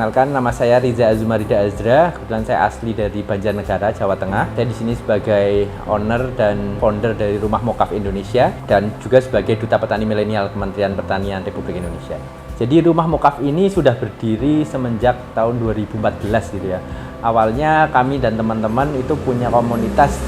Perkenalkan, nama saya Riza Azumarida Azra. Kebetulan saya asli dari Banjarnegara, Jawa Tengah. Saya di sini sebagai owner dan founder dari Rumah Mokaf Indonesia dan juga sebagai Duta Petani Milenial Kementerian Pertanian Republik Indonesia. Jadi Rumah Mokaf ini sudah berdiri semenjak tahun 2014 gitu ya. Awalnya kami dan teman-teman itu punya komunitas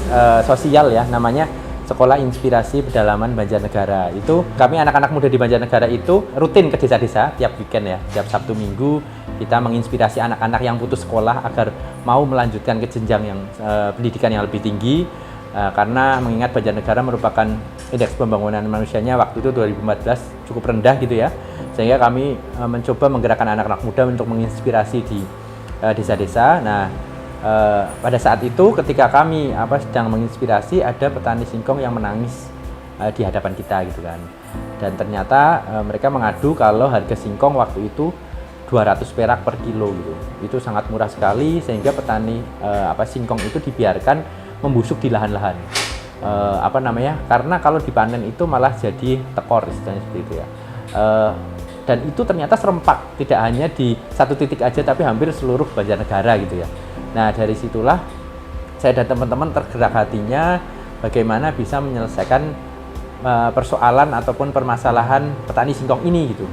sosial ya, namanya Sekolah Inspirasi Pedalaman Banjarnegara. Itu kami anak-anak muda di Banjarnegara itu rutin ke desa-desa tiap weekend ya, tiap Sabtu Minggu kita menginspirasi anak-anak yang putus sekolah agar mau melanjutkan ke jenjang yang pendidikan yang lebih tinggi. Karena mengingat Banjarnegara merupakan indeks pembangunan manusianya waktu itu 2014 cukup rendah gitu ya, sehingga kami mencoba menggerakkan anak-anak muda untuk menginspirasi di desa-desa. Nah, pada saat itu ketika kami sedang menginspirasi, ada petani singkong yang menangis di hadapan kita gitu kan, dan ternyata mereka mengadu kalau harga singkong waktu itu 200 perak per kilo gitu. Itu sangat murah sekali sehingga petani singkong itu dibiarkan membusuk di lahan-lahan karena kalau dipanen itu malah jadi tekor istilahnya seperti itu ya. Dan itu ternyata serempak, tidak hanya di satu titik aja tapi hampir seluruh Banjarnegara gitu ya. Nah, dari situlah saya dan teman-teman tergerak hatinya bagaimana bisa menyelesaikan persoalan ataupun permasalahan petani singkong ini gitu.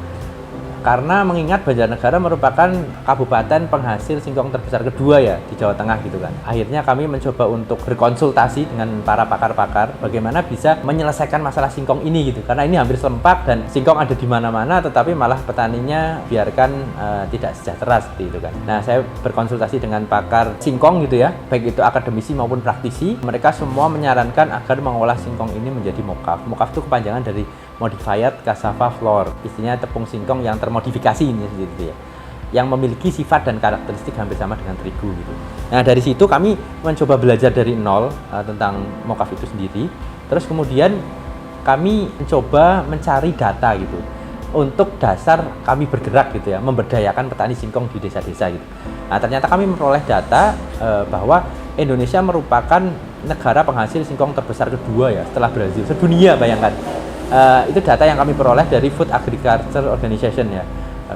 Karena mengingat Banjarnegara merupakan kabupaten penghasil singkong terbesar kedua ya di Jawa Tengah gitu kan. Akhirnya kami mencoba untuk berkonsultasi dengan para pakar-pakar bagaimana bisa menyelesaikan masalah singkong ini gitu. Karena ini hampir serempak dan singkong ada di mana-mana tetapi malah petaninya biarkan tidak sejahtera seperti itu kan. Nah, saya berkonsultasi dengan pakar singkong gitu ya, baik itu akademisi maupun praktisi. Mereka semua menyarankan agar mengolah singkong ini menjadi mokaf. Mokaf itu kepanjangan dari Modified Cassava Flour, istilahnya tepung singkong yang termodifikasi ini sendiri ya, yang memiliki sifat dan karakteristik hampir sama dengan terigu gitu. Nah, dari situ kami mencoba belajar dari nol tentang mokaf itu sendiri. Terus kemudian kami mencoba mencari data gitu. Untuk dasar kami bergerak gitu ya, memberdayakan petani singkong di desa-desa gitu. Nah, ternyata kami memperoleh data bahwa Indonesia merupakan negara penghasil singkong terbesar kedua ya setelah Brazil, sedunia bayangkan. Itu data yang kami peroleh dari Food Agriculture Organization ya.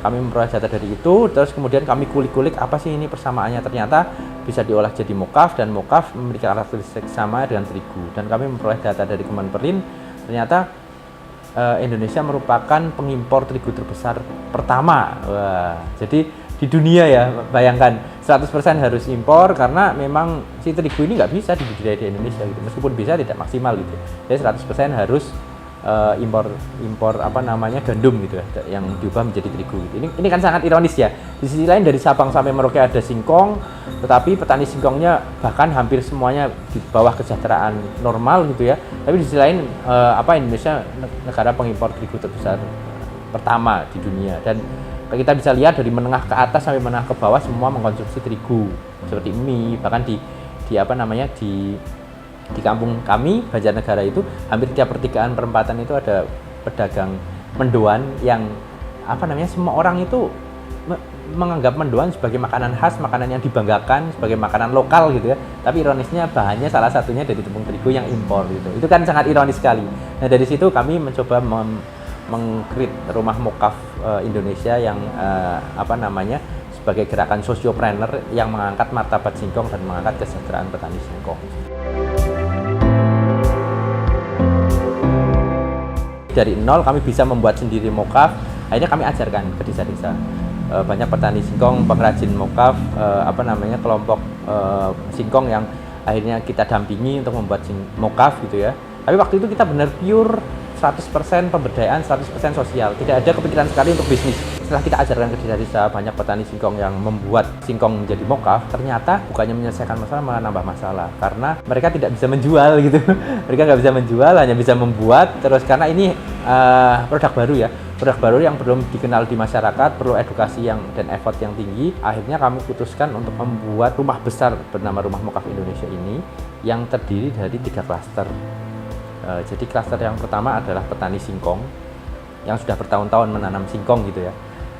Kami memperoleh data dari itu, terus kemudian kami kulik-kulik apa sih ini persamaannya. Ternyata bisa diolah jadi mokaf dan mokaf memiliki karakteristik sama dengan terigu. Dan kami memperoleh data dari Kemenperin, ternyata Indonesia merupakan pengimpor terigu terbesar pertama. Wah, jadi di dunia ya, bayangkan 100% harus impor karena memang si terigu ini nggak bisa dibudidaya di Indonesia gitu. Meskipun bisa tidak maksimal gitu. Jadi 100% harus impor gandum gitu ya, yang diubah menjadi terigu gitu. Ini kan sangat ironis ya. Di sisi lain dari Sabang sampai Merauke ada singkong, tetapi petani singkongnya bahkan hampir semuanya di bawah kesejahteraan normal gitu ya. Tapi di sisi lain Indonesia negara pengimpor terigu terbesar pertama di dunia, dan kita bisa lihat dari menengah ke atas sampai menengah ke bawah semua mengkonsumsi terigu seperti mie. Bahkan di kampung kami, Banjarnegara itu, hampir tiap pertigaan perempatan itu ada pedagang mendoan yang semua orang itu menganggap mendoan sebagai makanan khas, makanan yang dibanggakan, sebagai makanan lokal gitu ya. Tapi ironisnya bahannya salah satunya dari tepung terigu yang impor gitu. Itu kan sangat ironis sekali. Nah, dari situ kami mencoba meng-create Rumah Mokaf Indonesia yang sebagai gerakan sosiopreneur yang mengangkat martabat singkong dan mengangkat kesejahteraan petani singkong. Dari nol kami bisa membuat sendiri mokaf. Akhirnya kami ajarkan ke desa-desa. Banyak petani singkong, pengrajin mokaf, kelompok singkong yang akhirnya kita dampingi untuk membuat mokaf gitu ya. Tapi waktu itu kita benar pure 100% pemberdayaan, 100% sosial. Tidak ada kepikiran sekali untuk bisnis. Setelah kita ajarkan ke desa-desa, banyak petani singkong yang membuat singkong menjadi mokaf, ternyata bukannya menyelesaikan masalah, malah nambah masalah. Karena mereka tidak bisa menjual gitu. Mereka nggak bisa menjual, hanya bisa membuat. Terus karena ini produk baru ya, produk baru yang belum dikenal di masyarakat, perlu edukasi dan effort yang tinggi. Akhirnya kami putuskan untuk membuat rumah besar bernama Rumah Mokaf Indonesia ini yang terdiri dari 3 klaster. Jadi klaster yang pertama adalah petani singkong yang sudah bertahun-tahun menanam singkong gitu ya,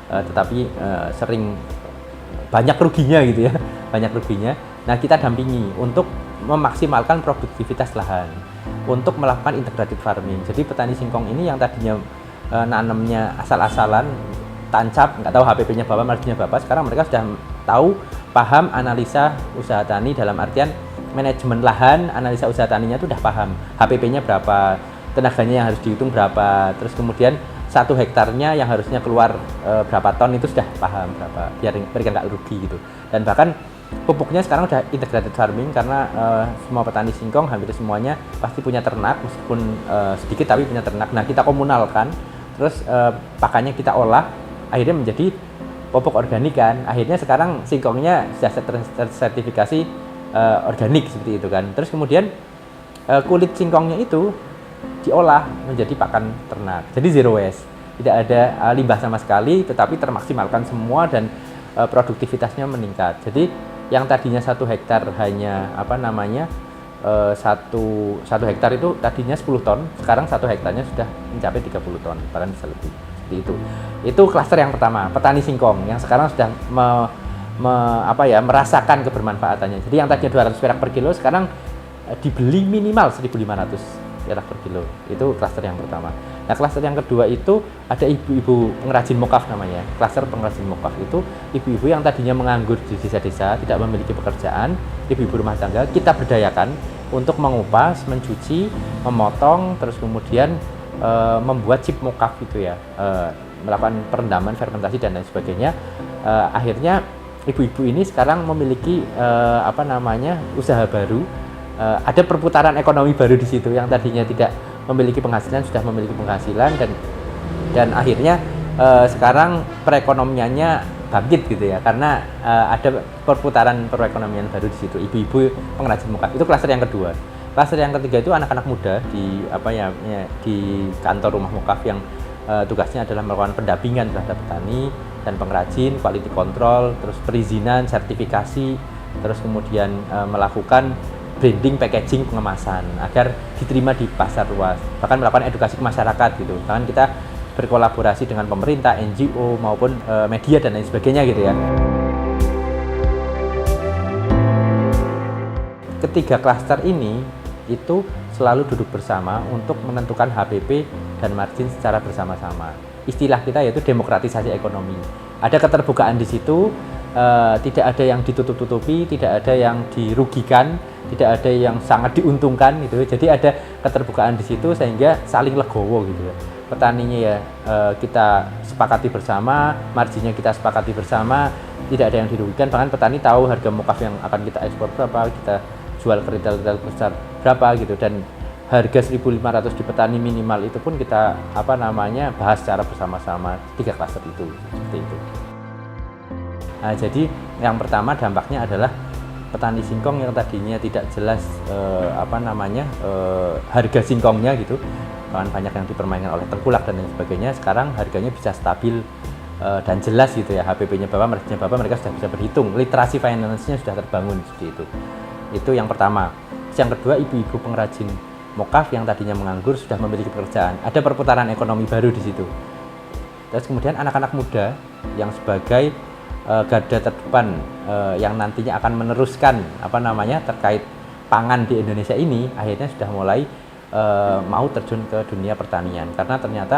tetapi sering banyak ruginya gitu ya, banyak ruginya. Nah, kita dampingi untuk memaksimalkan produktivitas lahan, untuk melakukan integrated farming. Jadi petani singkong ini yang tadinya nanamnya asal-asalan tancap, nggak tahu HPP-nya berapa, marginnya berapa. Sekarang mereka sudah tahu, paham analisa usaha tani dalam artian manajemen lahan, analisa usaha taninya itu udah paham. HPP-nya berapa, tenaganya yang harus dihitung berapa, terus kemudian 1 hektarnya yang harusnya keluar berapa ton itu sudah paham berapa, biar mereka nggak rugi gitu. Dan bahkan pupuknya sekarang udah integrated farming karena semua petani singkong hampir semuanya pasti punya ternak, meskipun sedikit tapi punya ternak. Nah, kita komunalkan, terus pakannya kita olah, akhirnya menjadi pupuk organik kan. Akhirnya sekarang singkongnya sudah tersertifikasi organik seperti itu kan. Terus kemudian kulit singkongnya itu diolah menjadi pakan ternak. Jadi zero waste, tidak ada limbah sama sekali, tetapi termaksimalkan semua dan produktivitasnya meningkat. Jadi yang tadinya 1 hektar hanya satu hektar itu tadinya 10 ton, sekarang 1 hektarnya sudah mencapai 30 ton, bahkan bisa lebih. Seperti itu. Itu klaster yang pertama, petani singkong yang sekarang sudah merasakan kebermanfaatannya. Jadi yang tadinya 200 perak per kilo sekarang dibeli minimal 1.500 perak per kilo. Itu klaster yang pertama. Nah, klaster yang kedua itu ada ibu-ibu pengrajin mokaf namanya. Klaster pengrajin mokaf itu ibu-ibu yang tadinya menganggur di desa-desa, tidak memiliki pekerjaan, ibu-ibu rumah tangga, kita berdayakan untuk mengupas, mencuci, memotong, terus kemudian membuat chip mokaf itu ya, melakukan perendaman, fermentasi dan lain sebagainya. Akhirnya ibu-ibu ini sekarang memiliki usaha baru. Ada perputaran ekonomi baru di situ, yang tadinya tidak memiliki penghasilan sudah memiliki penghasilan, dan akhirnya sekarang perekonomiannya bangkit gitu ya, karena ada perputaran perekonomian baru di situ, ibu-ibu pengrajin mokaf. Itu klaster yang kedua. Klaster yang ketiga itu anak-anak muda di kantor rumah mokaf yang tugasnya adalah melakukan pendampingan terhadap petani dan pengrajin, quality control, terus perizinan, sertifikasi, terus kemudian melakukan branding, packaging, pengemasan agar diterima di pasar luas, bahkan melakukan edukasi ke masyarakat gitu. Bahkan kita berkolaborasi dengan pemerintah, NGO maupun media dan lain sebagainya gitu ya. Ketiga klaster ini itu selalu duduk bersama untuk menentukan HPP dan margin secara bersama-sama. Istilah kita yaitu demokratisasi ekonomi. Ada keterbukaan di situ, tidak ada yang ditutup-tutupi, tidak ada yang dirugikan, tidak ada yang sangat diuntungkan gitu. Jadi ada keterbukaan di situ sehingga saling legowo gitu ya. Petaninya ya kita sepakati bersama, marginnya kita sepakati bersama, tidak ada yang dirugikan. Bahkan petani tahu harga mokaf yang akan kita ekspor berapa, kita jual ke retail besar berapa gitu, dan harga 1.500 di petani minimal itu pun kita bahas secara bersama-sama. 3 klaster itu seperti itu. Nah, jadi yang pertama dampaknya adalah petani singkong yang tadinya tidak jelas harga singkongnya gitu, bahkan banyak yang dipermainkan oleh tengkulak dan lain sebagainya. Sekarang harganya bisa stabil dan jelas gitu ya, HPP-nya berapa, marginnya berapa, mereka sudah bisa berhitung, literasi finance-nya sudah terbangun seperti itu. Itu yang pertama. Yang kedua, ibu-ibu pengrajin mokaf yang tadinya menganggur sudah memiliki pekerjaan, ada perputaran ekonomi baru di situ. Terus kemudian anak-anak muda yang sebagai garda terdepan yang nantinya akan meneruskan terkait pangan di Indonesia ini, akhirnya sudah mulai mau terjun ke dunia pertanian, karena ternyata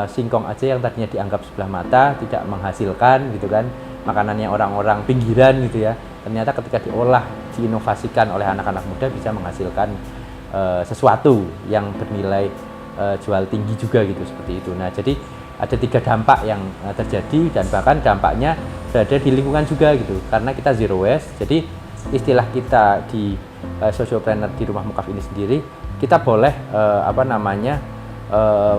singkong aja yang tadinya dianggap sebelah mata tidak menghasilkan gitu kan, makanannya orang-orang pinggiran gitu ya, ternyata ketika diolah, diinovasikan oleh anak-anak muda bisa menghasilkan sesuatu yang bernilai jual tinggi juga gitu, seperti itu. Nah, jadi ada 3 dampak yang terjadi, dan bahkan dampaknya berada di lingkungan juga gitu, karena kita zero waste. Jadi istilah kita di sociopreneur di rumah mokaf ini sendiri, kita boleh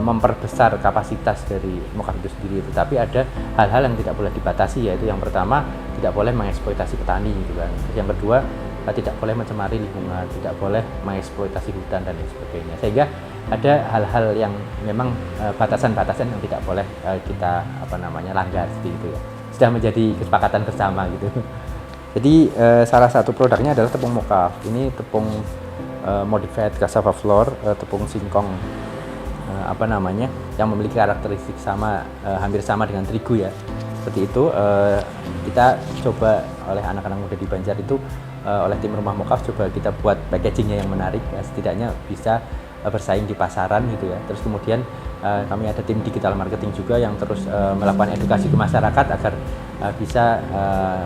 memperbesar kapasitas dari mokaf itu sendiri, tetapi ada hal-hal yang tidak boleh dibatasi, yaitu yang pertama tidak boleh mengeksploitasi petani gitu kan. Yang kedua, tidak boleh mencemari lingkungan, tidak boleh mengeksploitasi hutan dan lain sebagainya. Sehingga ada hal-hal yang memang batasan-batasan yang tidak boleh kita langgar seperti itu ya. Sudah menjadi kesepakatan bersama gitu. Jadi salah satu produknya adalah tepung mokaf. Ini tepung modified cassava flour, tepung singkong yang memiliki karakteristik hampir sama dengan terigu ya. Seperti itu kita coba oleh anak-anak muda di Banjar itu, oleh tim rumah mokaf coba kita buat packagingnya yang menarik ya, setidaknya bisa bersaing di pasaran gitu ya. Terus kemudian kami ada tim digital marketing juga yang terus melakukan edukasi ke masyarakat agar bisa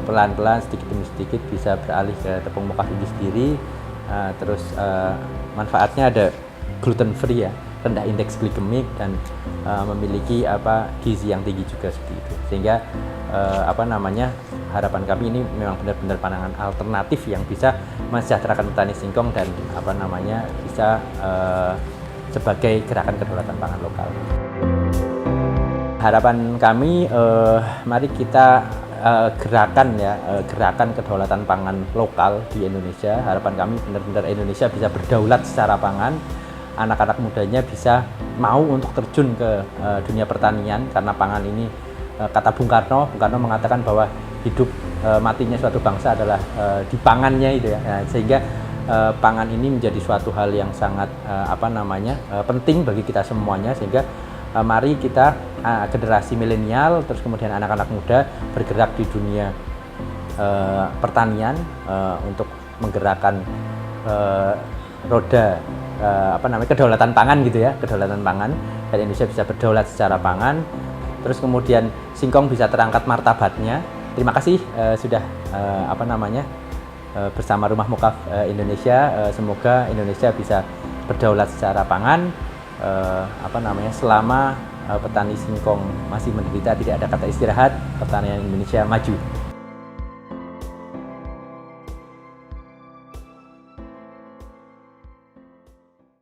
pelan-pelan sedikit demi sedikit bisa beralih ke tepung moka ini sendiri. Terus manfaatnya ada gluten free ya, rendah indeks glikemik dan memiliki gizi yang tinggi juga seperti itu. Sehingga harapan kami ini memang benar-benar pandangan alternatif yang bisa mensejahterakan petani singkong dan bisa sebagai gerakan kedaulatan pangan lokal. Harapan kami, mari kita gerakan kedaulatan pangan lokal di Indonesia. Harapan kami benar-benar Indonesia bisa berdaulat secara pangan, anak-anak mudanya bisa mau untuk terjun ke dunia pertanian, karena pangan ini, kata Bung Karno mengatakan bahwa hidup matinya suatu bangsa adalah di pangannya itu ya. Nah, sehingga pangan ini menjadi suatu hal yang sangat penting bagi kita semuanya, sehingga mari kita generasi milenial terus kemudian anak-anak muda bergerak di dunia pertanian untuk menggerakkan roda kedaulatan pangan gitu ya, kedaulatan pangan, dan Indonesia bisa berdaulat secara pangan. Terus kemudian singkong bisa terangkat martabatnya. Terima kasih sudah bersama Rumah Mukaf Indonesia. Semoga Indonesia bisa berdaulat secara pangan. Selama petani singkong masih menderita, tidak ada kata istirahat, pertanian Indonesia maju.